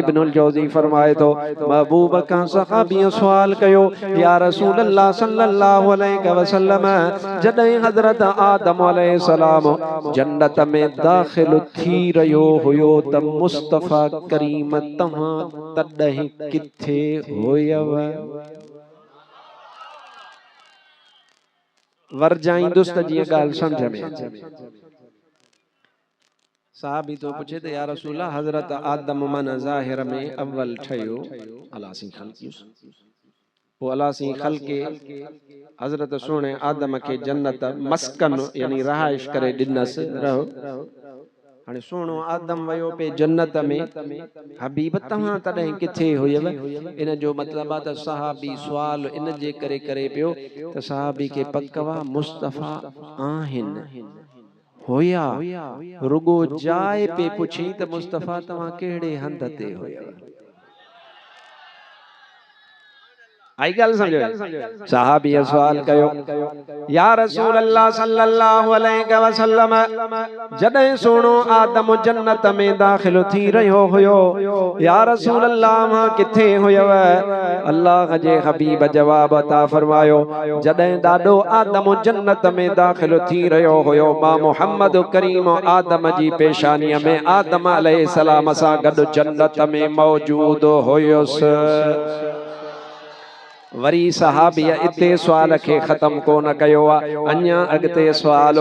Ibnul जौज़ी फरमाए तो महबूब का सहाबी सवाल कयो या रसूल अल्लाह सल्लल्लाहु अलैहि वसल्लम जॾहिं हज़रत आदम अलैहिस्सलाम जन्नत में दाख़िल थी रहियो हुयो त मुस्तफ़ा करीम तव्हां तॾहिं किथे हुयव वरजाईंदुसि त जीअं ॻाल्हि सम्झ में अचे साहबी तो पूछे तो या रसूल हज़रत आदम मन ज़ाहिर में अव्वल ठयो अला सी खल्क़ियुस वो अला सी खल्क़े हज़रत सोने आदम के जन्नत मस्कन यानी रहाइश करे ॾिनस रहो हाणे सोनो आदम वयो पे जन्नत में हबीब तव्हां तॾहिं किथे हुयव इन जो मतलब आहे त सहाबी सुवाल इन जे करे पियो त सहाबी के पकवा मुस्तफ़ा आहिनि होया रुगो जाए पे पुछी त मुस्तफ़ा तव्हां कहिड़े हंध ते हुयव आई गल समझो सहाबी सवाल कयो या रसूल अल्लाह सल्लल्लाहु अलैहि वसल्लम जॾहिं सोनो आदम जन्नत में दाखिल थी रहियो हुयो या रसूल अल्लाह मां किथे हुयव अल्लाह जे हबीब जवाब अता फरमायो जॾहिं ॾाढो आदम जन्नत में दाखिल थी रहियो हुयो मां मोहम्मद करीम आदम जी पेशानीअ में आदम अलैहिस्सलाम सां गॾु जन्नत में मौजूद हुयुसि वरी सहाबीअ इते सवाल के ख़त्म कोन कयो अन्या अगते सवाल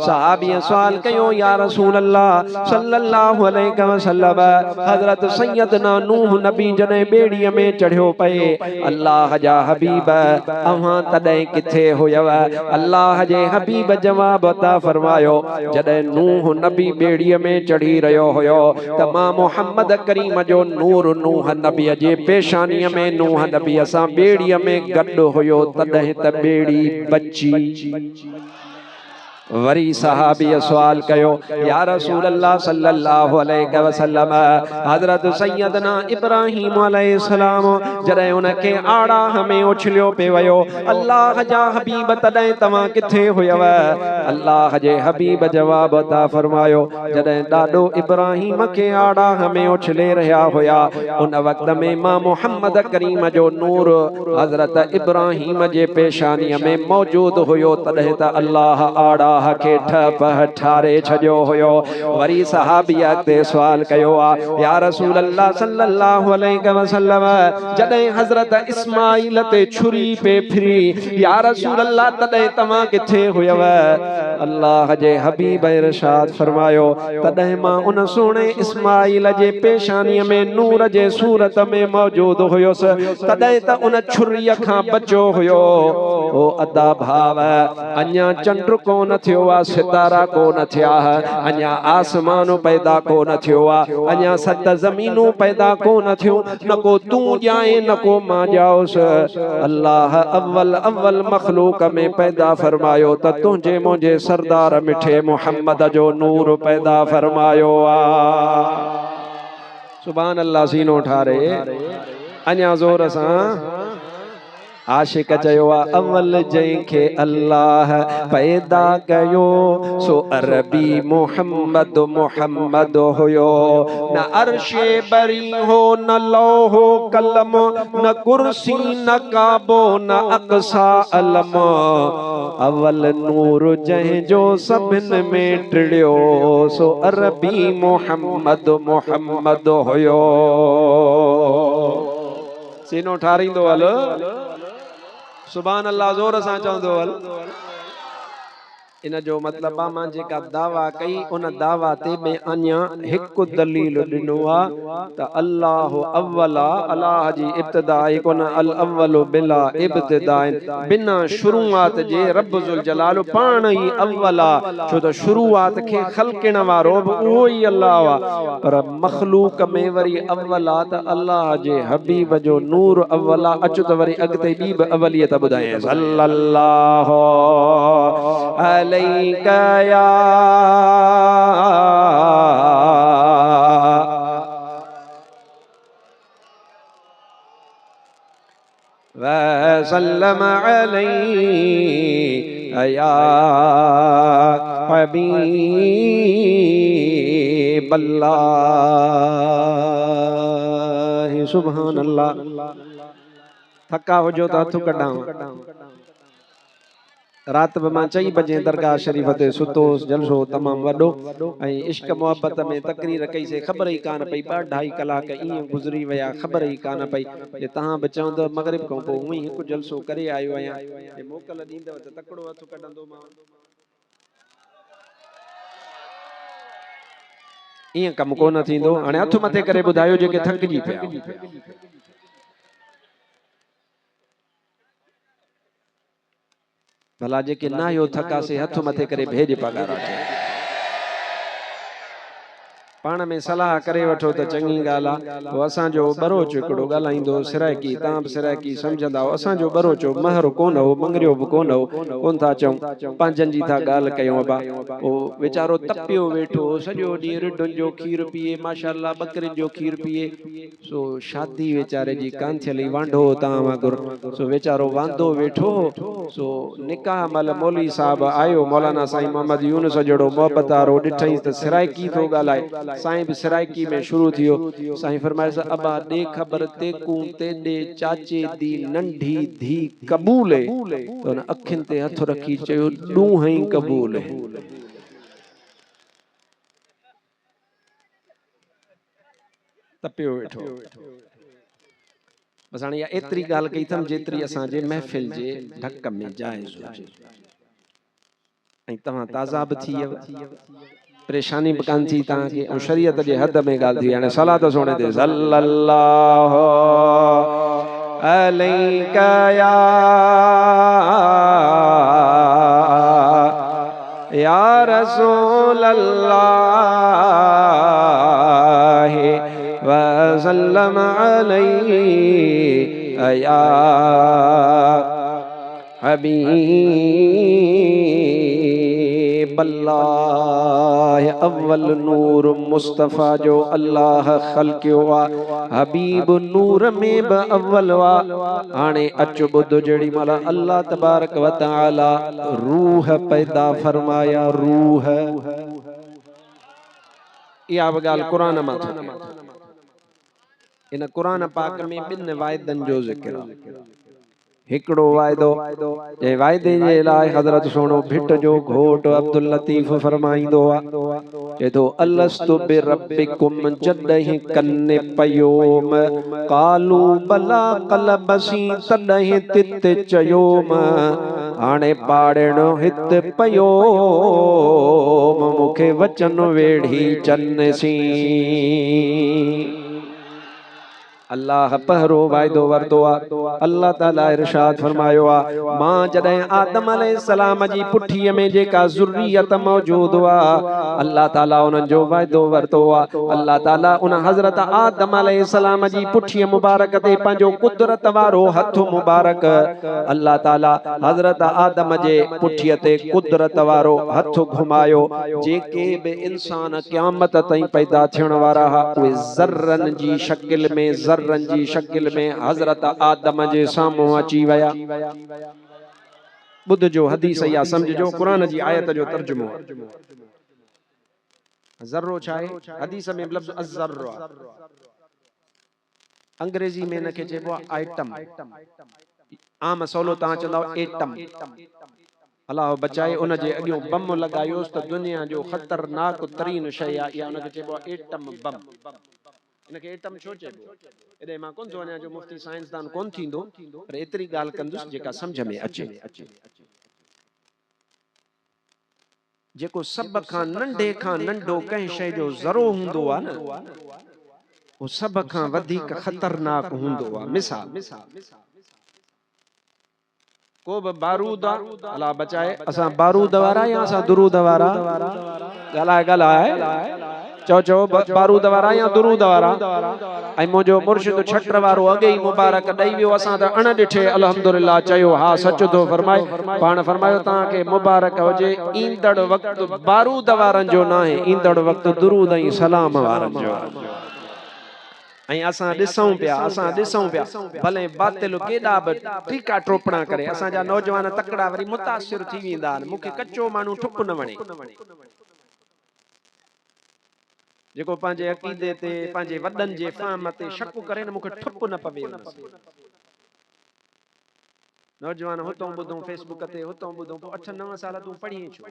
सहाबीअ सवाल कयो या रसूल अल्लाह सल्लल्लाहु अलैहि वसल्लम हज़रत सैयदना नूह नबी जने बेड़ीअ में चढ़ियो पए अल्लाह जा हबीब अहां तॾहिं किथे हुयव अल्लाह जे हबीब जवाब अता फरमायो जॾहिं नूह नबी बेड़ीअ में चढ़ी रहियो हुयो त मां मोहम्मद करीम जो नूर नूह नबीअ जे पेशानीअ में नूह नबीअ सां बेड़ीअ में गड्ढो हुयो तॾहिं त बेड़ी बची वरी सहाबी सवाल कयो या रसूल अल्लाह सल्लल्लाहु अलैहि वसल्लम हज़रत सैयदना इब्राहीम अलैहिस्सलाम जॾहिं उनके आड़ाह में उछलियो पे वयो अल्लाह जा हबीब तॾहिं तव्हां किथे हुयव अल्लाह जे हबीब जवाब अता फरमायो जॾहिं ॾाढो इब्राहीम के आड़ाह में उछले रहिया हुया उन वक्त में मां मोहम्मद करीम जो नूर हज़रत इब्राहीम जे पेशानीअ में मौजूद हुयो तॾहिं त अल्लाह आड़ा के ठप ठारे छजो हुयो वरी सहाबिया ते सवाल कयो या रसूल अल्लाह सल्लल्लाहु अलैहि वसल्लम जॾहिं हज़रत इस्माइल ते छुरी पे फिरी या रसूल अल्लाह तॾहिं तव्हां किथे हुयव अल्लाह जे हबीब इरशाद फरमायो तॾहिं मां उन सोने इस्माइल जे पेशानीअ में नूर जे सूरत में मौजूद हुयुसि तॾहिं त उन छुरीअ खां बचो हुयो ओ अदा भाव अन्या चंड कोन थियो सितारा कोन थिया अन्या आसमान पैदा कोन थियो अन्या सत ज़मीनूं पैदा कोन थियूं न को तू जाए न को मां जाओस अल्लाह अव्वल अव्वल मखलूक में पैदा फरमायो त तुझे मुझे सरदार मिठे मोहम्मद जो नूर पैदा फरमायो सुभान अल्लाह सीनो ठारे अन्या जोर सां आशिक चयो अव्वल जंहिंखे अल्लाह पैदा कयो सो अरबी मोहम्मद मोहम्मद हुयो न अर्शे बरी हो न लोहो कलम न कुर्सी न काबो न अक़सा अलम अव्वल नूर जंहिंजो सभिनि में टिड़ियो सो अरबी मोहम्मद मोहम्मद हुयो सीनो ठारींदो हलो सुभान अल्लाह जोर सां चवंदो हल इन जो मतलब मां जेका दावा कई उन दावा ते में अन्या हिकु दलील ॾिनो त अल्लाह अव्वला अल्लाह जी इब्तिदा कोन अल अव्वल बिला इब्तिदा बिना शुरूआत जे रब जुल जलाल पाण ही अव्वला छो त शुरूआत खे ख़ल्क़ण वारो उहो ही अल्लाह पर मखलूक में वरी अव्वला त अल्लाह जे हबीब जो नूर अव्वला अच त वरी अॻिते ॿी बि अवलियत ॿुधाए सल्लल्लाहु अलैका या वसल्लम अलैका या हबीब अल्लाह सुभान अल्लाह। थका हो जो तो हथ कढां। रात में मां 4 बजे दरगाह शरीफ ते सुतोस, जलसो तमाम वडो ऐं इश्क मोहब्बत में तकरीर कई से खबर ही कान पई 2-2.5 कलाक इं गुजरी वया, खबर ही कान पई। जे तहां बि चवंदो मगरिब को पो हुई हिकु जलसो करे आयो आहियां, जे मोकल ॾींदव त तकड़ो हथ कढंदो मां। इं कम कोन थींदो। हाणे हथ मथे करे ॿुधायो जेके थकजी पिया। भला जेके ना यो थका से हथ मथे करे भेज पगार अचे। पाण में सलाह करे वठो त चङी ॻाल्हि आहे। वो असांजो बरोच हिकिड़ो ॻाल्हाईंदो सिराइकी, तव्हां बि सिराइकी सम्झंदा हो। असांजो बरोचो महर कोन हो, मंगरियो बि कोन हो, कोन था चऊं, पंहिंजनि जी था ॻाल्हि कयूं। अबा ओ वीचारो तपियो वेठो सॼो ॾींहुं रिढुनि जो खीर पीए, माशाअल्लाह बकरिन जो खीर पीए। सो शादी वीचारे जी कान थियल, वांढो तव्हां वांगुरु। सो वीचारो वांदो वेठो। सो निकाह महिल मौलवी साहब आयो, मौलाना साईं मोहम्मद यूनुस जहिड़ो मोहब्बत वारो, ॾिठईं त सिराइकी थो ॻाल्हाए। साईं भी सिराइकी में शुरू थियो। साईं फरमाए अबा दे खबर तेकू तेॾे चाचे दी नंढी धी कबूल है। तो उन अखियुनि ते हथ रखी चयो ॾूंहं ई कबूल है। तपियो वेठो। बस हाणे इहा एतिरी ॻाल्हि कई अथमि जेतिरी असांजे महफ़िल जे ढक में जाइज़ हुजे। ऐं तव्हां ताज़ा बि थी वियव, परेशानी भी कान थी तव्हांखे, ऐं शरीयत जे हद में ॻाल्हि थी। हाणे सलात सोणे ते सल्लल्लाहु अलैका या रसूल अल्लाह व सल्लम अलैका या हबीब अल्लाह। अव्वल नूर मुस्तफ़ा जो अल्लाह ख़ल्क़ियो आ, हबीब नूर में बि अव्वल वा। हाणे अच ॿुध, जेड़ी महिल अल्लाह तबारक व तआला रूह पैदा फरमाया, रूह, इहा बि ॻाल्हि क़ुरान मां थो कयां। इन क़ुरान पाक में 2 वाइदनि जो ज़िक्र आहे। हिकिड़ो वाइदो, जे वाइदे जे लाइ हज़रत सोणो भिट जो घोट अब्दुल लतीफ़ फरमाईंदो आहे, चए थो अलस्तु बिरब्बिकुम, जॾहिं कन्ने पयोम, कालू बला क़लबसी, तॾहिं तित चयोम, हाणे पाड़णो हित पयोम, मूंखे वचन वेड़ी चनसी। अल्लाह पहरो वायदो वरतो आ। अल्लाह ताला इरशाद फरमायो आ, मां जॾहिं आदम अलैहिस्सलाम जी पुठीअ में जेका ज़ुर्रियत मौजूद हुआ, अल्लाह ताला उन्हनि जो वायदो वरतो आ। अल्लाह ताला उन हज़रत आदम अलैहिस्सलाम जी पुठीअ मुबारक ते पंहिंजो कुदरत वारो हथ मुबारक, अल्लाह ताला हज़रत आदम जे पुठीअ ते कुदरत वारो हथ घुमायो। जेके बि इंसान क़यामत ताईं पैदा थियण वारा हा, उहे ज़र्रन जी शक्ल में, ज़र्रन जी शक्ल में हज़रत आदम जे साम्हूं अची वया। बुध जो हदीस या समझो, कुरान जी आयत जो तर्जुमो। ज़र्रो छा आहे? हदीस में लफ्ज़ अज़्ज़र्र, अंग्रेजी में इनखे चइबो आहे आइटम। आम सवलो तव्हां चवंदा एटम। अल्लाह बचाए, उन जे अॻियों बम लॻायोसि त दुनिया जो ख़तरनाक तरीन शइ आहे इहा, उनखे चइबो आहे एटम बम। इनखे एटम छो चइबो? एॾे मां कोन थो वञा, जो मुफ़्ती साइंसदान कोन थींदो, पर एतिरी ॻाल्हि कंदुसि जेका सम्झ में अचे। जेको सभ खां नंढे खां नंढो कंहिं शइ जो ज़रो हूंदो आहे न, वो सभ खां वधीक ख़तरनाक हूंदो आहे। मिसाल, को बि बारूद आहे, अल्लाह बचाए, असां बारूद वारा या असां दुरूद वारा? ॻाल्हाए ॻाल्हाए, चओ चओ, बारूद वारा या दुरूद वारा? ऐं मुंहिंजो मुर्शिद छटर वारो अॻे ई मुबारक ॾेई वियो, असां त अण ॾिठे अल्हम्दुलिल्लाह चयो हा सच थो फरमाए। पाण फरमायो तव्हांखे मुबारक हुजे, ईंदड़ वक़्तु बारूद वारनि जो न आहे, ईंदड़ वक़्तु दुरूद ऐं सलाम वारनि जो। ऐं असां ॾिसूं पिया, भले बातिल केॾा बि टीका टोपणा करे, असांजा नौजवान तकड़ा वरी मुतासिर थी वेंदा आहिनि, मूंखे कचो माण्हू ठुप न वणे। जेको पंहिंजे अक़ीदे ते पंहिंजे वॾनि जे फ़हम ते शक करे न मूंखे ठुप न पवे उन सां। नौजवान हुतों ॿुधूं फेसबुक ते हुतों ॿुधूं पोइ 8-9 साल तूं पढ़ी छो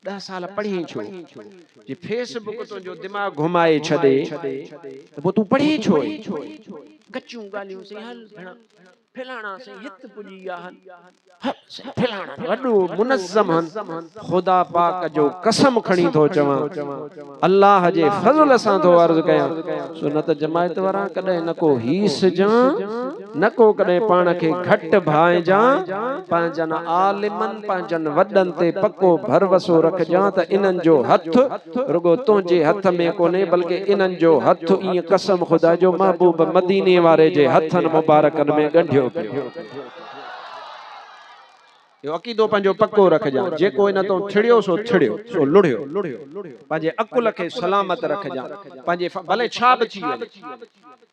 10 साल पढ़ी छो जे फेसबुक तुंहिंजो दिमाग़ घुमाए छॾे त पोइ तूं पढ़ी छो गचियूं ॻाल्हियूं से हल भेण फलाणा से हित पुॼी विया फलाणा वॾो मुनज़्ज़म ख़ुदा पाक जो कसम खणी थो चवां अल्लाह जे फज़ल सां थो अर्ज़ कयां सो न त जमायत वारा कॾहिं न को हीस जा न को कॾहिं पाण खे घटि भाइजां पंहिंजनि आलिमनि पंहिंजनि वॾनि ते पको भरवसो रखजां त इन्हनि जो हथ रुगो तुंहिंजे हथ में कोन्हे बल्कि इन्हनि जो हथ ईअं कसम ख़ुदा जो महबूब मदीने वारे जे हथनि मुबारकनि में ॻंढियो पियो यो अक़ीदो पंहिंजो पक्को रखजां जेको इन तो छिड़ियो सो छिड़ियो सो लुढ़ियो पंहिंजे अकुल खे सलामत रखजां पंहिंजे भले छा बि थी वञे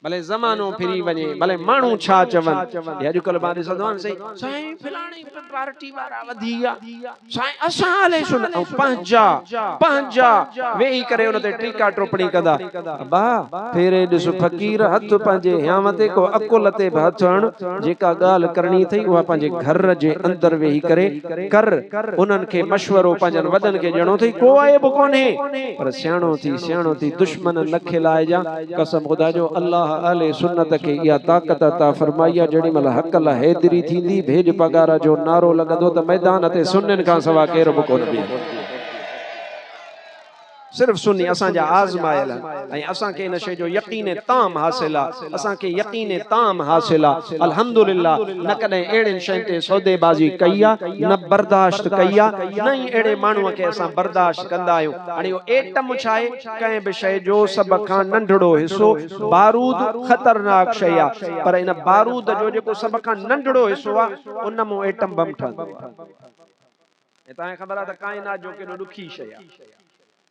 भले ज़मानो फिरी वञे भले माण्हू छा चवनि अॼुकल्ह मां ॾिसंदो आहियां साईं फलाणी पार्टी वारा वधी विया साईं असां हले सुन ऐं पंहिंजा वेही करे उन ते टीका टोपणी कंदा बा फेरे ॾिस फ़कीर हथ पंहिंजे हियाव ते को अकुल ते बि हथ हण जेका ॻाल्हि करणी अथई उहा पंहिंजे घर जे अंदरि वेही करे कर उन्हनि खे मशवरो पंहिंजनि वॾनि खे ॾियणो अथई को आहे बि कोन्हे पर सियाणो थी दुश्मन न खिलाइजां कसम ख़ुदा जो अल्लाह अहले सुन्नत के इहा ताक़त अता फरमाई आहे जेॾी महिल हक़ लाइ हैदरी थींदी भेज पगार जो नारो लॻंदो त मैदान ते सुन्नियुनि खां सवा केर बि कोन बीहे सिर्फ सुन्नी असांजा आज़मायल ऐं असांखे इन शइ जो यकीन ताम हासिल आहे असांखे यकीन ताम हासिल आहे अल्हम्दुलिल्लाह न कॾहिं अहिड़ियुनि शयुनि ते सौदेबाज़ी कई आहे न बर्दाश्त कई आहे न ई अहिड़े माण्हूअ खे असां बर्दाश्त कंदा आहियूं हाणे इहो एटम छा आहे कंहिं बि शइ जो सभ खां नंढड़ो हिसो बारूद ख़तरनाक शइ आहे पर इन बारूद जो जेको सभ खां नंढड़ो हिसो आहे उन मां एटम बम ठहंदो आहे तव्हांखे ख़बर आहे त काइनात जो केॾो ॾुखी शइ आहे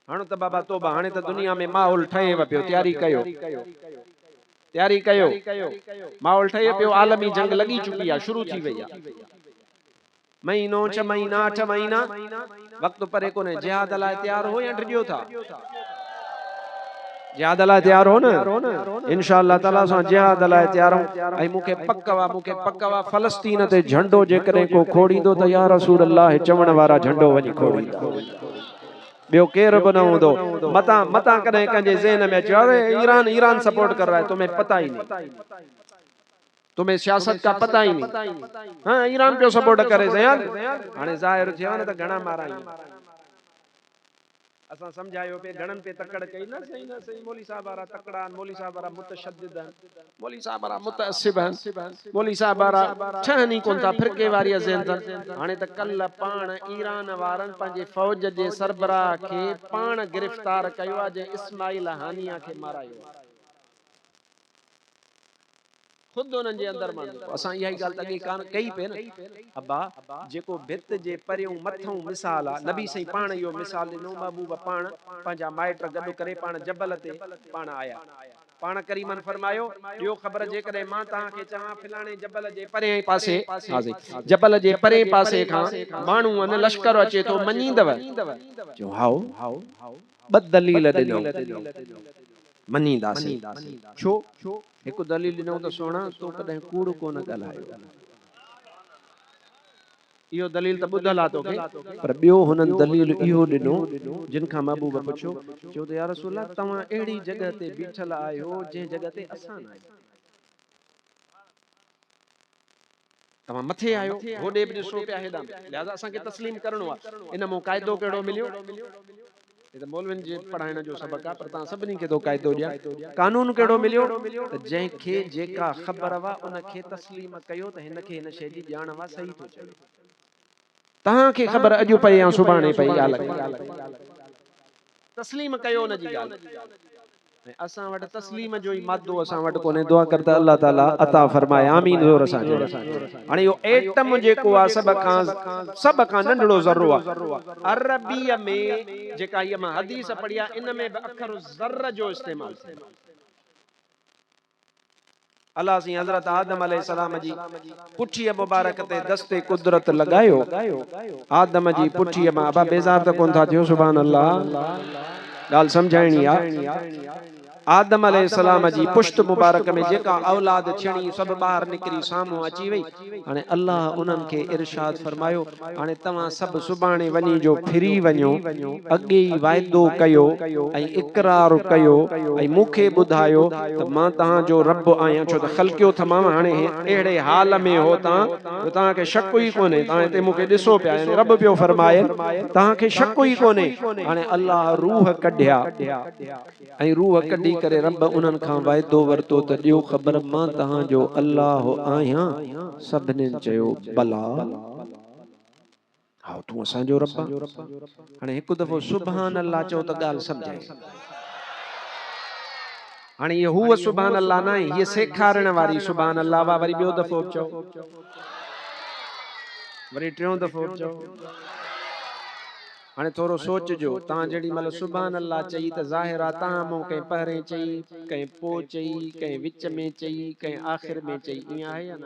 हाणे त बाबा तोबा हाणे त दुनिया में माहौल ठहे पियो तैयारी कयो माहौल ठहे पियो आलमी जंग लगी चुकी आहे शुरू थी वई आहे महीनो 6 महीना 8 महीना वक्त परे कोने जिहाद लाइ तैयार हो या ड्रियो था जिहाद लाइ तैयार हो न इंशाअल्लाह ताला सां जिहाद लाइ तैयार हो ऐं मूंखे पक वा फ़लस्तीन ते झंडो जेकॾहिं को खोड़ींदो त या रसूल अल्लाह चवण वारा झंडो वञी खोड़ींदा बियो केर बि न हूंदो मता कॾहिं कंहिंजे ज़हन में अचे अरे ईरान सपोर्ट कर रहा है तुम्हें पता ही नहीं तुम्हें सियासत का पता ही नहीं हाँ ईरान पे सपोर्ट करे यार हाणे ज़ाहिर थियो न त घणा मारा असां समझायो पे घणन पे तकड़ कई न सही मौली साहब वारा तकड़ा मौली साहब वारा मुतशद्दिद मौली साहब वारा मुतअस्सिब मौली साहब वारा छहनी कोन था फिरके वारी ज़हन हाणे त कल पाण ईरान वारन पंहिंजे फौज जे सरबराह खे पाण गिरफ्तार कयो आहे जे इस्माइल हानिया खे मारायो खुद उन्हनि जे अंदर माण्हू असां इहा ई ॻाल्हि अॻे कान कई पे न अब्बा जेको भित जे परियों मथों मिसाल आहे नबी सही पाण इहो मिसाल ॾिनो महबूब पाण पंहिंजा माइट गॾु करे पाण जबल ते पाण आया पाण करीमन फरमायो ॿियो ख़बर जेकॾहिं मां तव्हांखे चवां फलाणे जबल जे परे पासे जबल जे परे पासे खां माण्हू अन लश्कर अचे थो मञींदव जो हाओ ॿ दलील ॾिनो मञींदासीं छो हिकु दलील ॾिनो त सोना तो कॾहिं कूड़ कोन ॻाल्हायो इहो दलील त ॿुधल आहे तोखे पर ॿियो हुननि दलील इहो ॾिनो जिन खां महबूब पुछो चयो त या रसूल अल्लाह तव्हां अहिड़ी जॻह ते बीठल आहियो जंहिं जॻह ते असां न आहियूं तव्हां मथे आहियो होॾे बि ॾिसो पिया हेॾां लिहाज़ा असांखे तस्लीम करणो आहे इन मां क़ाइदो कहिड़ो मिलियो मौलविन जे पढ़ाइण जो सबक आहे पर तव्हां सभिनी खे तो क़ाइदो ॾियां कानून कहिड़ो मिलियो त जंहिंखे जेका ख़बर वा उनखे तस्लीम कयो त हिनखे हिन शइ जी ॼाण वा सही थो चए तव्हांखे ख़बर अॼु पई या सुभाणे पई तस्लीम कयो उन जी ॻाल्हि असां वटि तस्लीम जो ई मादो असां वटि कोन्हे दुआ कर त अल्लाह ताला अता फरमाए आमीन ज़ोर सां हाणे इहो एटम जेको आहे सभ खां नंढड़ो ज़र्रो आहे अरबीअ में जेका इहा मां हदीस पढ़ी आहे इन में बि अखर ज़र्र जो इस्तेमाल थियो अल्लाह सी हज़रत आदम अलैहिस्सलाम जी पुठीअ मुबारक ते दस्ते कुदरत लगायो आदम जी पुठीअ मां अबा बेज़ार त कोन था थियो सुभान अल्लाह गाल समझाइणी आ आदम अलैहिस्सलाम जी पुश्त मुबारक में जेका औलाद छणी सब बाहर निकरी सामो अची वई हाने अल्लाह उन्हन के इरशाद फरमायो हाने तवा सब सुबाणे वनी जो फिरी वञो अगे ही वायदो कयो ऐं इकरार कयो ऐं मुखे बुधायो त मां तहां जो रब आया छो त खलकियो तमाम हाने एड़े हाल में हो तहां के शक ही कोने तहां ते मुखे दिसो पिया यानी रब पियो फरमाए तहां के शक ही कोने हाने अल्लाह रूह कढिया ऐं रूह कढी करे रब उन्हनि खां वाइदो वरतो त ॾियो ख़बर मां तहां जो अल्लाह आहियां सभिनी चयो भला हा तूं असांजो रब हाणे हिकु दफ़ो सुभान अल्लाह चओ त ॻाल्हि सम्झाए हाणे ये हुआ सुभान अल्लाह ना ये सेखारण वारी सुभान अल्लाह वा वरी ॿियो दफ़ो चओ वरी टियों दफ़ो चओ हाणे थोरो सोचजो तहां जेडी मल सुभान अल्लाह चई त ज़ाहिर आ तहां मूं कंहिं पहिरें चई कंहिं पोइ चई कंहिं विच में चई कंहिं आख़िर में चई ईअं आहे या न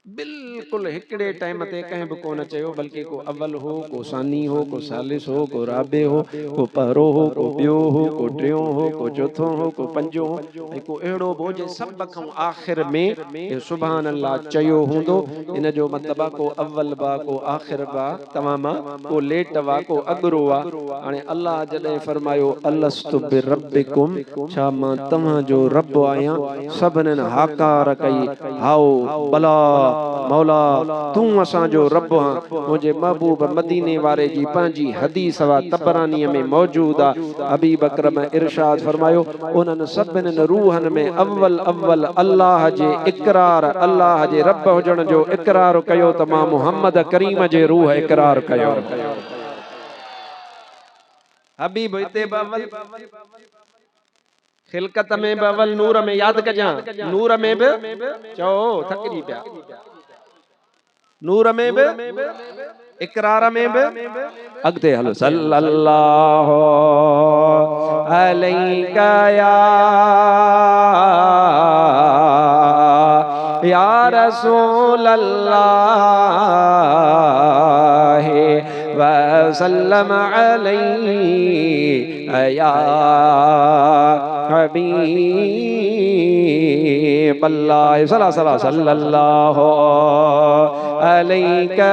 बिल्कुल हिकड़े टाइम ते कंहिं बि कोन चयो बल्कि को अव्वल हो को सानी हो को सालिस हो को राबे हो को पहिरो हो को ॿियो हो को टियों हो को चौथों हो को पंजो हो ऐं को अहिड़ो बि हुजे सभ खां आख़िर में सुभान अल्लाह चयो हूंदो इन जो मतिलबु आहे को अव्वल बा को आख़िर बा तमाम को लेट वा को अगरो वा हाणे अल्लाह जॾहिं फरमायो अलस्तु बिरब्बिकुम छा मां तव्हां जो रब आहियां सभिनीनि हाकार कई हाओ भला मौला तू असांजो रब हां मुझे महबूब मदीने वारे जी पंहिंजी हदीस वा तबरानी में मौजूद आ हबीब अकरम इरशाद फरमायो उन्हनि सभिनीनि रूहनि में अव्वल अव्वल अल्लाह जे इकरार अल्लाह जे रब हुजण जो इकरार कयो त मां मुहम्मद करीम जे रूह इकरार कयो हबीब इते अव्वल खिलकत में भी अव्वल नूर में याद कजा नूर में भी चओ थकजी पिया नूर में भी इकरार में भी अगते हलो सल्लल्लाहु अलैका या रसूल अल्लाह वसल्लम अलैका या हबीब अल्लाह सल्लल्लाहु अलैका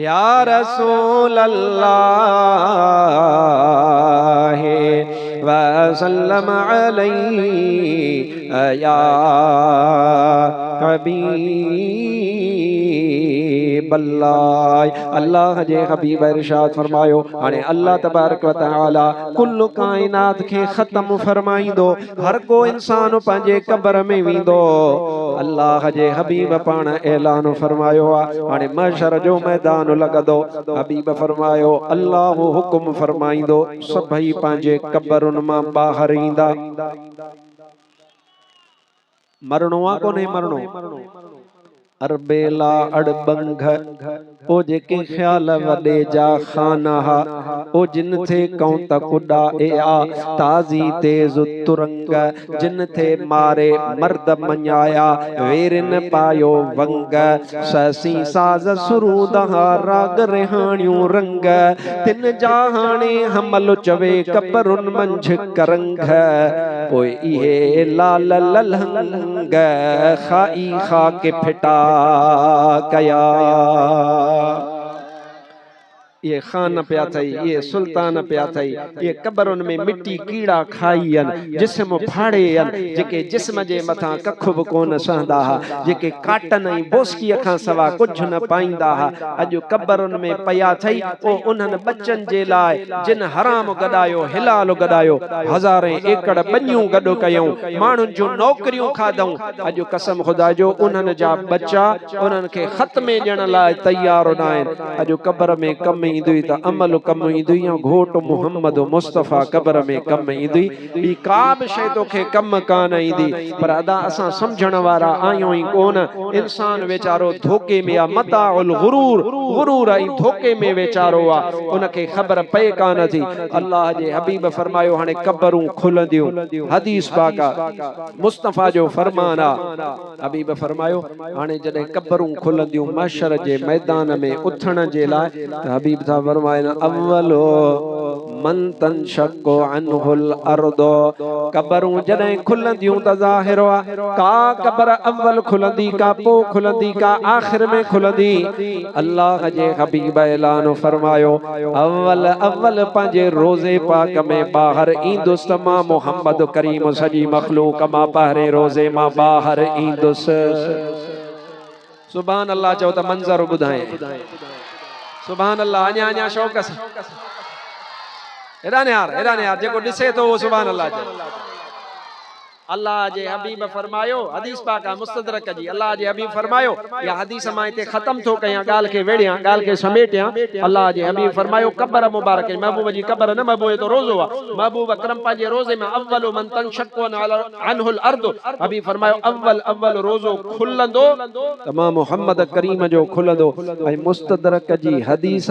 या रसूल अल्लाह वसल्लम अलैका या हबीब अल्लाह जे हबीब इरशाद फरमायो हाने अल्लाह तबारक व तआला कुल कायनात के खत्म फरमाइंदो हर को इंसान पंहिंजे कब्र में वेंदो अल्लाह जे हबीब पाण ऐलान फरमायो हाने महशर जो मैदान लगदो हबीब फरमायो अल्लाह हुक्म फरमाइंदो सभई पंहिंजे कब्रुन मां बाहर ईंदा मरणो आ कोने मरणो अरबेला अड़बंग ओ जेके ख्याल वडे जा खाना हा ओ जिन थे कौं तकुडा ए आ ताजी तेज तुरंग जिन थे मारे मर्द मन्याया वेरन पायो वंग ससी साज सुरूद राग रेहाणियों रंग तिन जहाने हमल चवे कबरुन मंझ करंग ओए इहे लाल ललहंग खाई खा के फिटा कया ये खान पिया थई ये सुल्तान पिया थई ये कब्रुन में मिट्टी कीड़ा खाईन जिस्म फाड़ेन जेके जिस्म जे मथा कख बि कोन सहंदा हा जेके काटन ऐं बोस्कीअ खां सवा कुछ न पाईंदा हा अॼु कब्रुन में पया थई ओ उन्हनि बच्चन जे लाइ जिन हराम गॾायो हिलाल गॾायो हज़ारे एकड़ बनियूं गॾु कयूं माण्हुनि जूं नौकरियूं खाधऊं अॼु कसम खुदा जो उन्हनि जा बच्चा उन्हनि खे ख़त्मे ॾियण लाइ तयार न आहिनि अॼु कब्र में कम ईंदुई त अमल कम ईंदुई या घोट मोहम्मद मुस्तफ़ा कब्र में कम ईंदुई बी का बि शइ तोखे कम कान ईंदी पर अदा असां समझण वारा आहियूं ई कोन इंसान वेचारो धोखे में आ मताउल गुरूर गुरूर ऐं धोखे में वेचारो आ उनखे ख़बर पए कान थी अल्लाह जे हबीब फरमायो हाणे कब्रूं खुलंदियूं हदीस पाक मुस्तफ़ा जो फरमान आ हबीब फरमायो हाणे जॾहिं कब्रूं खुलंदियूं महशर जे मैदान में उथण जे लाइ त हबीब था फरमाइनि अव्वलो मन तनशक्कु अन्हुल अर्दो कब्रूं जॾहिं खुलंदियूं त ज़ाहिर आहे का कब्र अव्वल खुलंदी का पोइ खुलंदी का आखिर में खुलंदी अल्लाह जे हबीब ऐलान फरमायो अव्वल अव्वल पंहिंजे रोज़े पाक में ॿाहिरि ईंदुसि त मां मोहम्मद करीम सॼी मखलूक मां पहिरें रोज़े मां ॿाहिरि ईंदुसि सुभान अल्लाह चओ त मंज़र ॿुधाए सुभान अल्लाह अञा अञा शौक़ सां हेॾा ने यार जेको ॾिसे थो उहो सुभान अल्लाह चए अल्लाह जे हबीब फरमायो हदीस पाक मुस्तदरक जी अल्लाह जे हबीब फरमायो या हदीस मां इते खत्म थो कयां ॻाल्हि खे वेड़ियां ॻाल्हि खे समेटियां अल्लाह जे हबीब फरमायो कब्र मुबारक महबूब जी कब्र न महबूब तो रोज़ो आहे महबूब अकरम पंहिंजे रोज़े में अव्वल मन तनशक्कु अन्हुल अर्द हबीब फरमायो अव्वल रोज़ो खुलंदो त मां मोहम्मद करीम जो खुलंदो ऐं मुस्तदरक जी हदीस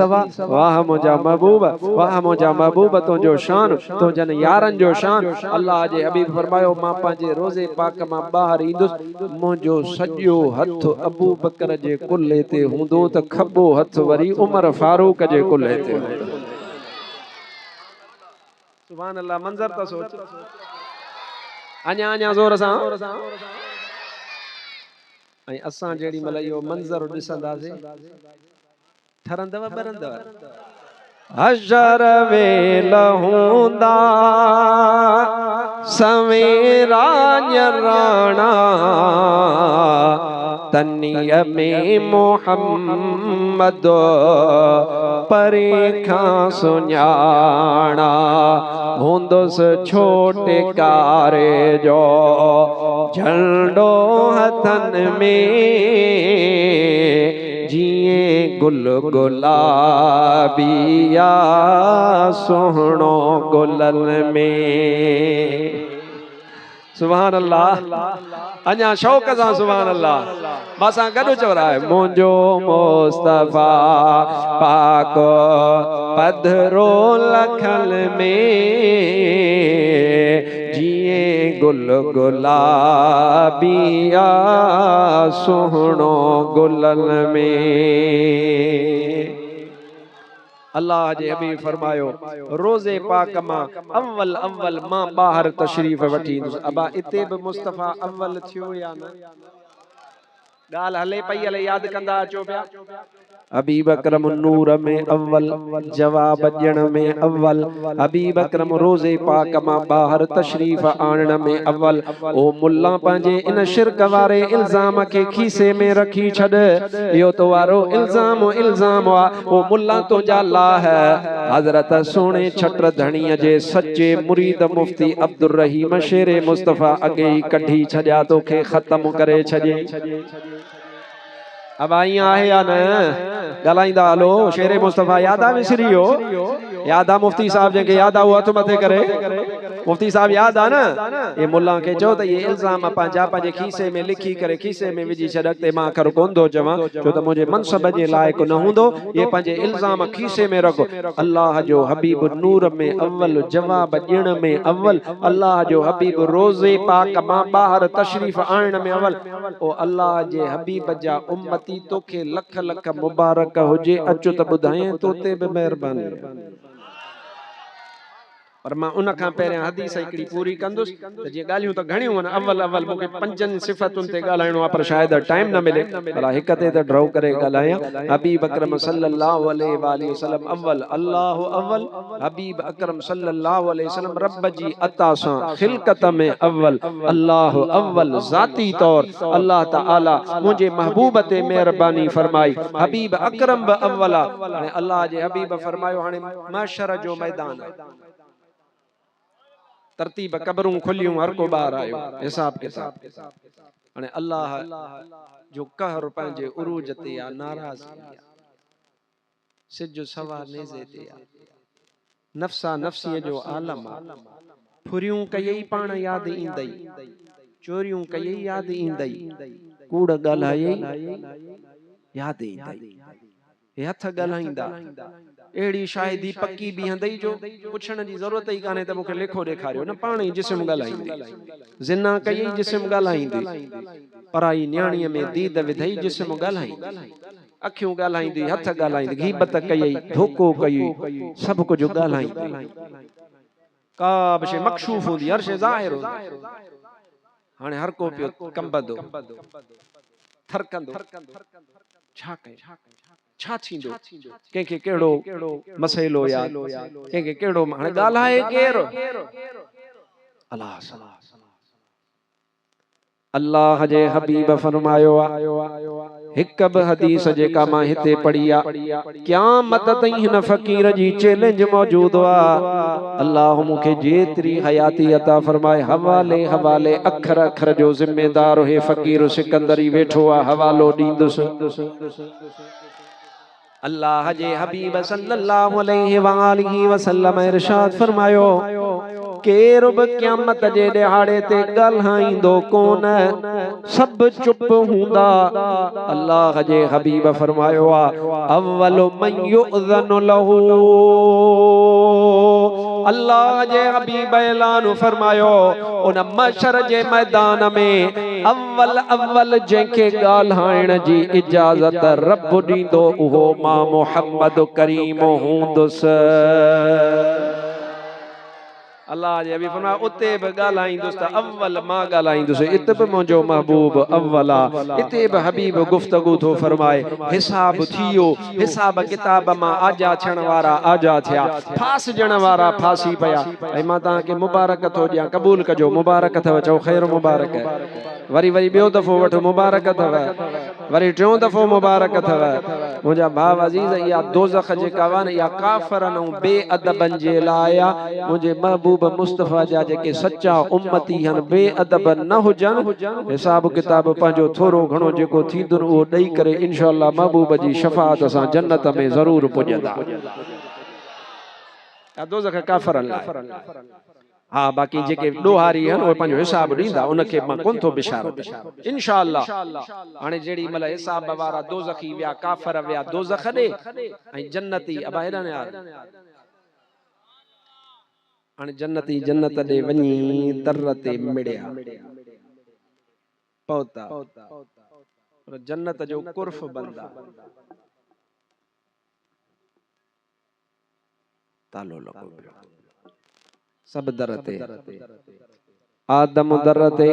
वाह मुंहिंजा महबूब तुंहिंजो शान तुंहिंजनि यारनि जो शान अल्लाह जे हबीब फरमायो मां पंहिंजे रोज़े पाक मां ॿाहिरि ईंदुसि मुंहिंजो सॼो हथ अबू बकर जे कुल्हे ते हूंदो त खॿो हथ वरी उमर फारूक जे कुल्हे ते सुभान अल्लाह मंज़र त सोच अञा ज़ोर सां ऐं असां जेॾी महिल इहो मंज़र ॾिसंदासीं ठरंदव बरंदव हशर वेल हूंदा सवेरा ञराणा तनीअ में मोहम्मद परे खां सुञाणा हूंदुसि छोटे कारे जो झंडो हथनि में जिए गुल गुलाबिया सोहणो गुलन में सुभान अल्लाह अञा शौक़ सां सुभान अल्लाह मासां गॾु चवराए मुंहिंजो मुस्तफ़ा पाक पधरो लखल में जिए गुल गुलाबिया सोहणो गुलन में अल्लाह जे हबीब फरमायो रोज़े पाक मां अव्वल मां ॿाहिरि तशरीफ़ वठी ईंदुसि अबा इते बि मुस्तफ़ा अव्वल थियो या न ॻाल्हि हले पई हले यादि कंदा अचो पिया हबीब अकरम नूर में अव्वल जवाब ॾियण में अव्वल हबीब अकरम रोज़े पाक मां ॿाहिरि तशरीफ़ आणण में अव्वल ओ मुल्ला पंहिंजे इन शिरक वारे इल्ज़ाम खे खीसे में रखी छॾ इहो तो वारो इल्ज़ाम आ ओ मुल्ला तुंहिंजा लाह हज़रत सोणे छट धणीअ जे सचे मुरीद मुफ्ती अब्दुर रहीम शेरे मुस्तफ़ा अॻे ई कढी छॾिया तोखे ख़त्म करे छॾे अब आई आहे या न ॻाल्हाईंदा हलो शेरे मुस्तफ़ा यादा विसरियो यादा मुफ्ती साहब जंहिंखे यादा उहो हथ मथे करे मुफ्ती साहब याद आ न ये मुल्ला के चओ त ये इल्ज़ाम पंहिंजा पंहिंजे खीसे में लिखी करे खीसे में विझी छॾ ते मां खर कोन थो चवां छो त मुंहिंजे मनसब जे लाइक़ु न हूंदो ये पंहिंजे इल्ज़ाम खीसे में रखो अल्लाह जो हबीब नूर में अव्वल जवाब ॾियण में अव्वल अल्लाह जो हबीब रोज़े पाक मां ॿाहिरि तशरीफ़ आणण में अव्वल ओ अल्लाह जे हबीब जा उम्मती तोखे लख लख मुबारक हुजे अचो त ॿुधाए तोते बि महिरबानी पर मां उन खां पहिरियां हदीस हिकिड़ी पूरी कंदुसि त जे ॻाल्हियूं त घणियूं आहिनि अव्वल मूंखे पंजनि सिफ़तुनि ते ॻाल्हाइणो आहे पर शायदि टाइम न मिले भला हिक ते त ड्रॉ करे ॻाल्हायां हबीब अकरम सल्लल्लाहु अलैहि वसल्लम अव्वल अल्लाह अव्वल हबीब अकरम सल्लल्लाहु अलैहि वसल्लम रब जी अता सां खिलकत में अव्वल अल्लाह अव्वल ज़ाती तौर अल्लाह ताला मुंहिंजे महबूब ते महिरबानी फरमाई हबीब अकरम बि अव्वल आहे अल्लाह जे हबीब फरमायो हाणे महशर जो मैदान तरतीब कब्रूं खुलियूं हर को ॿार आयो हिसाब किताब हाणे अल्लाह जो कहर पंहिंजे उरूज ते या नाराज़ सिज सवा नेज़े ते नफ्सा नफ्सी जो आलम फुरियूं कई पाण याद ईंदई चोरियूं कई याद ईंदई कूड़ ॻाल्हाई याद ईंदई हे हथ ॻाल्हाईंदा अहिड़ी शायदी पक्की बीहंदई जो पुछण जी ज़रूरत ई कान्हे त मूंखे लेखो ॾेखारियो न पाण ई जिस्म ॻाल्हाईंदी ज़िना कई जिस्म ॻाल्हाईंदी पराई न्याणीअ में दीद विधई जिस्म ॻाल्हाईंदी अखियूं ॻाल्हाईंदी हथ ॻाल्हाईंदी गीबत कई धोखो कई सभु कुझु ॻाल्हाईंदी का बि शइ मकशूफ हूंदी हर शइ ज़ाहिर हूंदी हाणे हर को पियो कंबदो थरकंदो छा कयो छा थींदो कंहिंखे कहिड़ो मसइलो याद कंहिंखे कहिड़ो हाणे ॻाल्हाए केरु अल्लाह अल्लाह जे हबीब फरमायो हिक बि हदीस जेका मां हिते पढ़ी आहे क़यामत ताईं हिन फ़कीर जी चैलेंज मौजूद आहे अल्लाह मूंखे जेतिरी हयाती अता फरमाए हवाले हवाले अखर अखर जो ज़िम्मेदार हे फ़कीर सिकंदरी वेठो आहे हवालो ॾींदुसि अल्लाह जे हबीब सल्लल्लाहु अलैहि वसल्लम इरशाद फरमायो केरु बि क़यामत जे ॾिहाड़े ते ॻाल्हाईंदो कोन सब चुप हूंदा अल्लाह जे हबीब फरमायो अव्वल मन युअज़नु लहू अल्लाह जे हबीब ऐलान फरमायो उन महशर जे मैदान में अव्वल जंहिंखे ॻाल्हाइण जी इजाज़त रब ॾींदो उहो मां मोहम्मद करीम हूंदुसि अल्लाह जे हबीब फरमाया उते बि ॻाल्हाईंदुसि त अव्वल मां ॻाल्हाईंदुसि इत बि मुंहिंजो महबूब अव्वल आहे इते बि हबीब गुफ़्तगू थो फरमाए हिसाब थियो हिसाब किताब मां आजा थियण वारा आजा थिया फासजण वारा फासी पिया ऐं मां तव्हांखे मुबारक थो ॾियां क़बूल कजो मुबारक अथव चओ ख़ैर मुबारक वरी ॿियो दफ़ो वठो मुबारक अथव वरी टियों दफ़ो मुबारक अथव मुंहिंजा भाउ अज़ीज़ इहा दोज़ख जेका वा न इहा काफ़रनि ऐं बेअदबनि जे लाइ आहे मुंहिंजे महबूब मुस्तफ़ा जा जेके सच्चा उम्मती हन बेअदब न हुजन हिसाब किताब पंहिंजो थोरो घणो जेको थींदो उहो ॾेई करे इंशाअल्लाह महबूब जी शफ़ाअत सां जन्नत में ज़रूर पुॼंदा दोज़ख काफ़रनि लाइ हा बाक़ी जेके ॾोहारी आहिनि उहे पंहिंजो हिसाब ॾींदा उनखे मां कोन थो बिशारत इंशाअल्लाह हाणे जेड़ी महिल हिसाब वारा दोज़खी विया काफ़र विया दोज़ख ॾे ऐं जन्नती अबा हेॾा न यार हाणे जन्नती जन्नत ॾे वञी दर ते मिड़िया पहुता पर जन्नत जो कुर्फ़ बंदा तालो लॻो पियो सब दर ते आदम दर ते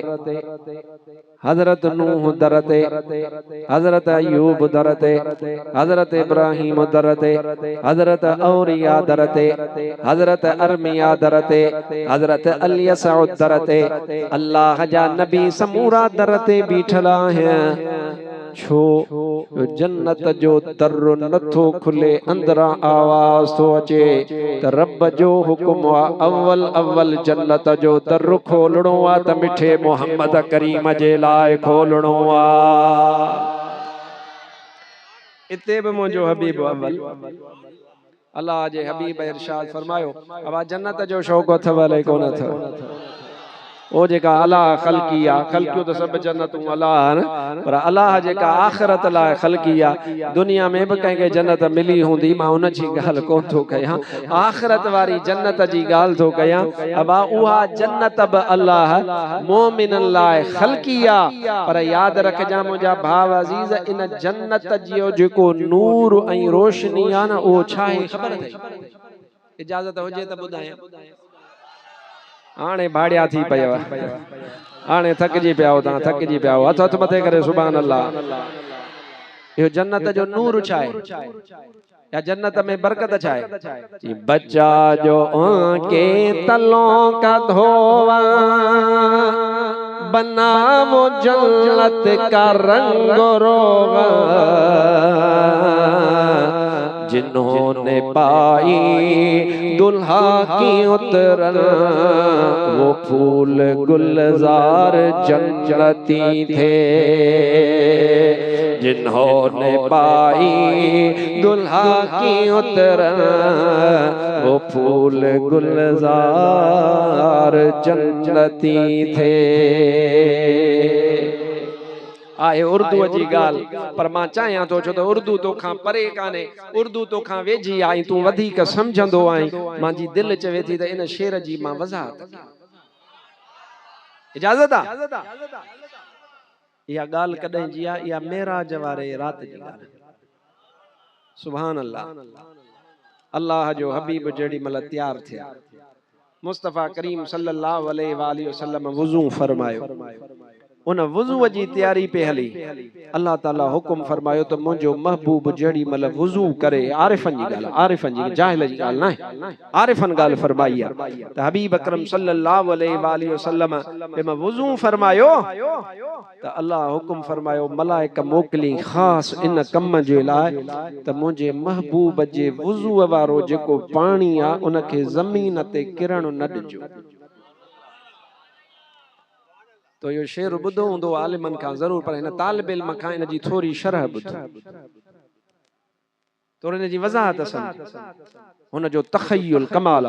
हज़रत नूह दर ते हज़रत अयूब दर ते हज़रत इब्राहिम दर ते हज़रत औरिया दर ते हज़रत अरमिया दर ते हज़रत अलियसा दर ते अल्लाह जा नबी समूरा दर ते बीठल आहिनि छो जन्नत जो दर नथो खुले अंदरा आवाज तो अचे त रब जो हुक्म अव्वल अव्वल जन्नत जो दर खोलणो आ त मिठे मोहम्मद करीम जे लाइ खोलणो आ इते भी मुंहिंजो हबीब अव्वल अल्लाह जे हबीब इरशाद फरमायो अब जन्नत जो शौक़ अथव अलाए कोन अथव ओ जेका अल्लाह ख़ल्क़ी आ ख़ल्क़ियो त सब जन्नतूं अल्लाह न पर अल्लाह जेका आखिरत लाइ ख़ल्क़ी आ दुनिया में भी कंहिंखे जन्नत मिली हूंदी मां उन जी ॻाल्हि कोन थो कयां आखिरत वारी जन्नत जी ॻाल्हि थो कयां अबा उहा जन्नत बि अल्लाह मोमिननि लाइ ख़ल्क़ी आ पर यादि रखजां मुंहिंजा भाउ अज़ीज़ इन जन्नत जो जेको नूर ऐं रोशनी आ न उहो छा आहे ख़बर अथई इजाज़त हुजे त ॿुधायां आने भाड़िया थी पयो आने थकजी पिया तव्हां थकजी पिया हथ हथ मथे करे सुभान अल्लाह यो जन्नत जो नूर छा आहे या जन्नत में बरकत छा है बच्चा जो आंके तलों का धोवा बना वो जन्नत का रंग रोगा जिन्होंने पाई दुल्हा की उतरन वो फूल गुलजार जन्नती थे जिन्होंने पाई दुल्हा की उतरा वो फूल गुलजार जन्नती थे। आहे उर्दू जी गाल पर मां चाहियां तो छो तो उर्दू तो खां परे काने, उर्दू तो खां वेझी आई, तू वधीक समझंदो आई। मांजी दिल चवे थी त इन शेर जी मां वज़ाहत इजाजत आ। या गाल कदे जी आ, या मेराज वारे रात जी गाल। सुभान अल्लाह। अल्लाह जो हबीब जेड़ी मल तैयार थे, मुस्तफा करीम सल्लल्लाहु अलैहि वसल्लम वुजू फरमायो। उन वुजू जी तैयारी पे हली अल्लाह ताला हुक्म फरमायो तो मुझो महबूब जेड़ी मल वुजू करे, आरिफन जी गाल, आरिफन जी जाहिल जी गाल ना, आरिफन गाल फरमाई है। तो हबीब अकरम सल्लल्लाहु अलैहि वसल्लम पे में वुजू फरमायो तो अल्लाह हुक्म फरमायो मलाइका मोकली खास इन कम जे लाए तो मुझे महबूब जे वुजू वारो जेको पानी आ उनके जमीन ते किरण न दिजो। तो यो शेर बुधो हूंदो आलिमन खां जरूर, पर इन तालिब इल्म खां इन जी थोड़ी शरह बुध, तो इन जी वज़ाहत समझ। हुन जो तखय्युल कमाल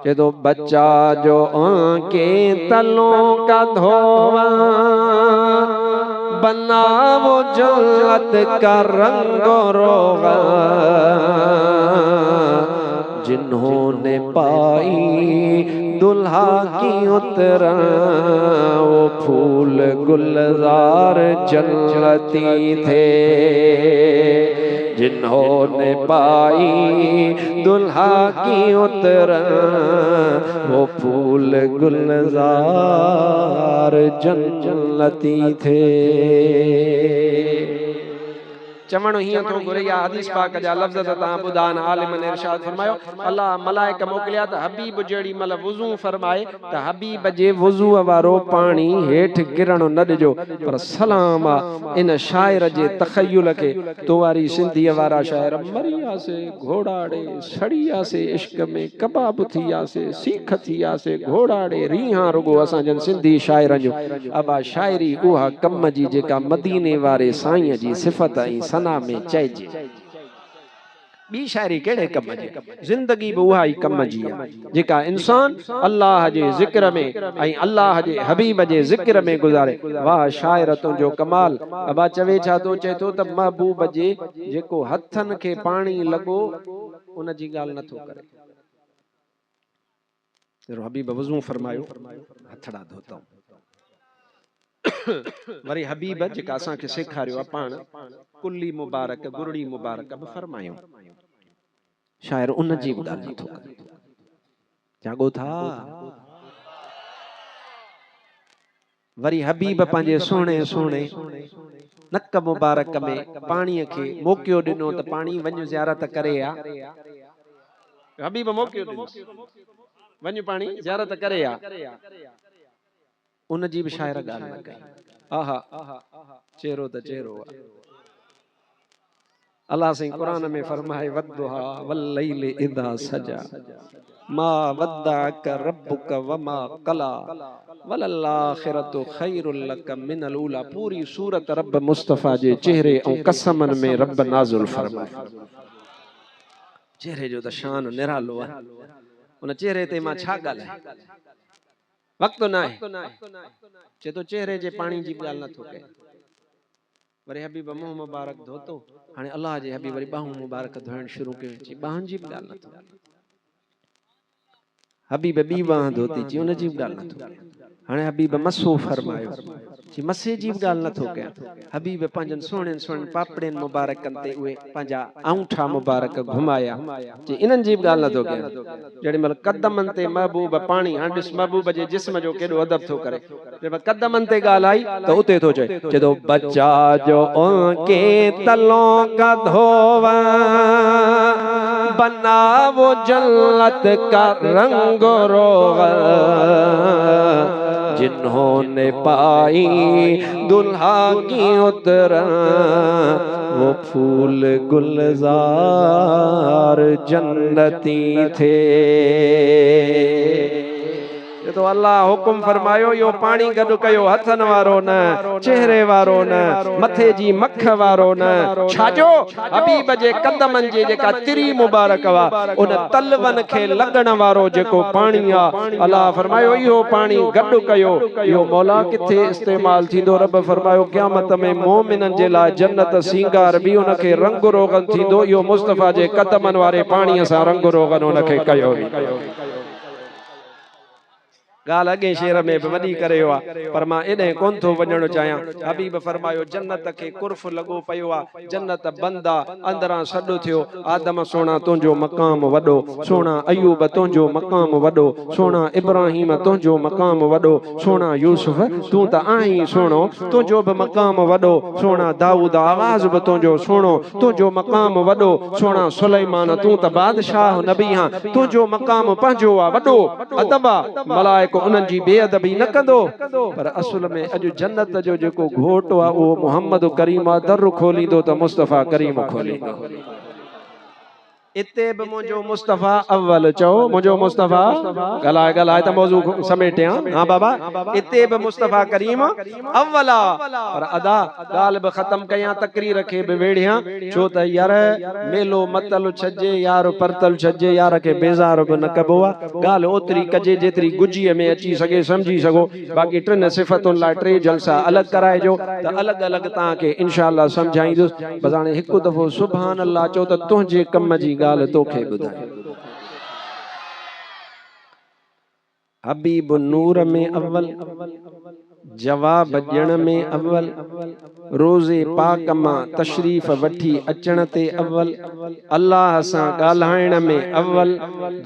जे तो बच्चा जो आंके तलों का धोवा बना वो जन्नत का रंग रोगा, जिन्होंने पाई दुल्हा की उतरा वो फूल गुलजार जन्नती थे। जिन्होंने पाई दुल्हा की उतरा वो फूल गुलजार जन्नती थे। चवण हियां तो घुरे या हदीस पाक जा लफ्ज़ त तां ॿुधान। आलिमन इरशाद फरमायो अल्लाह मलाइका मोकिलिया त हबीब जेड़ी मल वुजू फरमाए त हबीब जे वुजू वारो पानी हेठ गिरण न दिजो। पर सलाम इन शायर जे तखय्युल के तो वारी सिंधी वारा शायर मरिया से घोड़ाड़े सड़िया से इश्क में कबाब थिया से सीख थिया से घोड़ाड़े रीहा रुगो असां जन सिंधी शायर जो अबा शायरी उहा कम जी जेका मदीने वारे साईं जी सिफत आई सना में चइजे। बी शायरी केड़े कम जी, जिंदगी भी उहा ही कम जी है जेका इंसान अल्लाह जे जिक्र में ऐं अल्लाह जे हबीब जे जिक्र में गुजारे। वाह शायर तुंहिंजो कमाल। अबा चवे छा तो चए तो त महबूब जे जेको हथन के पानी लगो उन जी गाल नथो करे। हबीब वज़ू फरमायो हथड़ा धोता वरी हबीब जेका असां के सेखारियो आ पाण कुल्ली मुबारक गुरड़ी मुबारक बि फरमायो। शायर उन जी गाल नथो करे। जागो था। वरी हबीब पंहिंजे सोने सोने नक मुबारक में पानी के मोकियो दिनो त पानी वञ ज़ियारत करे आ। हबीब मोकियो दिनो वञ पानी ज़ियारत करे आ। उन जी भी शायर गाल न कई। आहा चेहरो त चेहरो अल्लाह सिंह कुरान में फरमाए वद्दुहा वल्लैल इज़ा सजा मा वद्दअक रब्बुक वमा कला वलल आखिरतु खैरुल लक मिनल ऊला। पूरी सूरत रब मुस्तफा जे चेहरे और कसमन में रब नाज़िल फरमाए। चेहरे जो त शान निरालो है। उन चेहरे ते मां छा ॻाल्हाए वक्त ना है चे तो चेहरे जे पानी जी गाल न थो कहे। वरी हबीब मुंह मुबारक धोतो हाने अल्लाह जे हबीब वरी बाहूं मुबारक धोइण शुरू कयो ची बाहन जी गाल न थो। हबीब बी बाह धोती ची उन जी गाल न थो। हाने हबीब मसो फरमायो ची मसे जी गाल न थो कया। हबीब पंजन सोहणन सोहणन पापड़न मुबारकन ते उए पंजा आंगूठा मुबारक घुमाया ची इनन जी गाल न थो कया। जड़ी मल कदमन ते महबूब पानी हांडिस महबूब जे जिस्म जो केडो अदब थो करे। जब कदमन ते गाल आई तो उते थो चए जदो बच्चा जो के तलों का धोवा बना वो जन्नत का रंग रोगा, जिन्होंने पाई दुल्हा की उतरा वो फूल गुलजार जन्नती थे। ये तो अल्लाह हुकुम फरमायो यो पानी गडु कयो हथन वारो न चेहरे वारो न मथे जी मख वारो न छाजो हबीब जे कदमन जे जेका तिरी मुबारक वा उन तलवन खे लगण वारो जेको पानी आ अल्लाह फरमायो यो पानी गडु कयो यो मौला किथे इस्तेमाल थींदो रब फरमायो क़यामत में मोमिनन जे लाइ जन्नत सींगार भी उनखे रंग रोगन थींदो यो मुस्तफा जे कदमन वारे पानी सां रंग रोगन उनखे कयो गाल अगे शेर में भी वडी करे हुआ पर मां एडे कोन थो वणणो चाहियां हबीब फरमायो जन्नत के कुर्फ लगो पयो आ जन्नत बंदा अंदरा सडो थियो आदम सोना तुंजो मकाम वडो सोना अयूब तुंजो मकाम वडो सोना इब्राहिम तुंजो मकाम वडो सोना यूसुफ तू त आई सोनो तुंजो भी मकाम वडो सोना दाऊद आवाज भी तुंजो सोनो तुंजो मकाम वडो सोना सुलेमान तू त बादशाह नबी हां तुंजो मकाम पंजो आ वडो अदबा मलाइक को उन जी बेअदबी न कंदो पर असल में अज जन्नत जो जो घोट आ वो मोहम्मद करीम दर खोलींदो तो मुस्तफा करीम खोलींदो इते भी मुझो मुस्तफा अव्वल चो मुझो मुस्तफा गलाए गलाए त मौजू समेटिया हां बाबा इते भी मुस्तफा करीम अव्वला पर अदा गाल भी खत्म कया तकरीर के भी वेड़िया छो त यार मेलो मतल छजे यार परतल छजे यार के बेजार भी न कबो गाल ओतरी कजे जेतरी गुजी में अची सके समझी सको बाकी टिन सिफतुन ला ट्रे जलसा अलग कराए जो त अलग अलग ता के इंशाअल्लाह समझाईंदुस बजाने एक दफो सुभान अल्लाह चो त तुझे कम जी गाल तोखे बुधाए हबीब नूर में अव्वल जवाब ॾियण में अव्वल रोज़े पाक मां तशरीफ़ वठी अचण ते अव्वल अल्लाह सां ॻाल्हाइण में अव्वल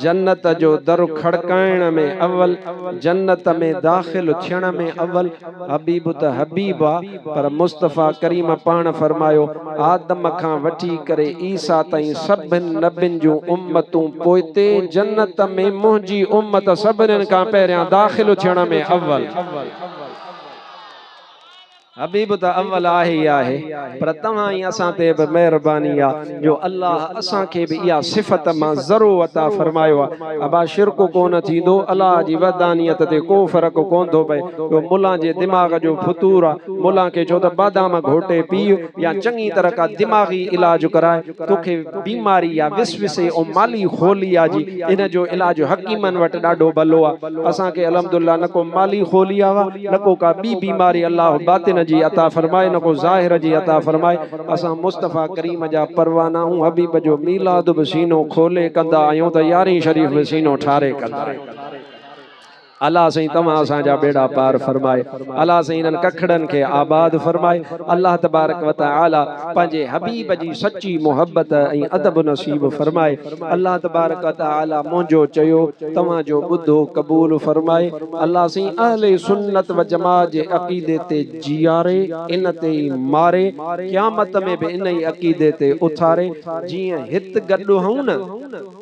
जन्नत जो दर खड़काइण में अव्वल जन्नत में दाख़िल थियण में अव्वल हबीब त हबीब आ पर मुस्तफ़ा करीम पाण फरमायो आदम खां वठी करे ईसा ताईं सभिनि नबियुनि जूं उम्मतूं पोइते जन्नत में मुंहिंजी उम्मत सभिनीनि खां पहिरियां दाख़िल थियण में अव्वल हबीब त अव्वल आहे ही आहे पर तव्हां ही असां ते बि मेहरबानी आहे जो अल्लाह असां खे भी इहा सिफ़त मां ज़रो अता फरमायो आहे अबा शिरक कोन थींदो अल्लाह जी वहदानियत ते को फ़र्क़ कोन थो पए जो मुल्ला जे दिमाग़ जो फतूर आहे मुल्ला खे चो त बादाम घोटे पी या चङी तरह का दिमाग़ी इलाज कराए तोखे बीमारी या विसविसे ऐं माली खोलिया जी इन जो इलाज हकीमन वटि ॾाढो भलो आहे असां खे अल्हम्दुलिल्लाह न को माली खोलिया न को का ॿी बीमारी अल्लाह बातिन जी अता फरमाए न को ज़ाहिर जी अता फरमाए असां मुस्तफ़ा करीम जा परवाना हूं हबीब जो मीलाद भी सीनो खोले कंदा आहियूं त यारहीं शरीफ़ भी सीनो ठारे कंदा अल्लाह सही तमा असांजा बेड़ा पार फरमाए अल्लाह सही इन कखड़न के आबाद फरमाए अल्लाह तबारक व तआला पंजे हबीब जी सच्ची मोहब्बत ऐं अदब नसीब फरमाए अल्लाह तबारक व तआला मुंजो चयो तमा जो बुद्धो कबूल फरमाए अल्लाह सही अहले सुन्नत व जमात जे अकीदे ते जियारे इन ते मारे क़यामत में भी इन अकीदे ते उथारे जिए हित गड्डो हूं न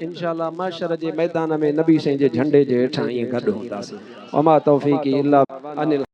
इंशाअल्लाह माशर जे मैदान में नबी सही जे झंडे जे हेठां ई गड्डो वमा तौफीकी इल्ला अनिल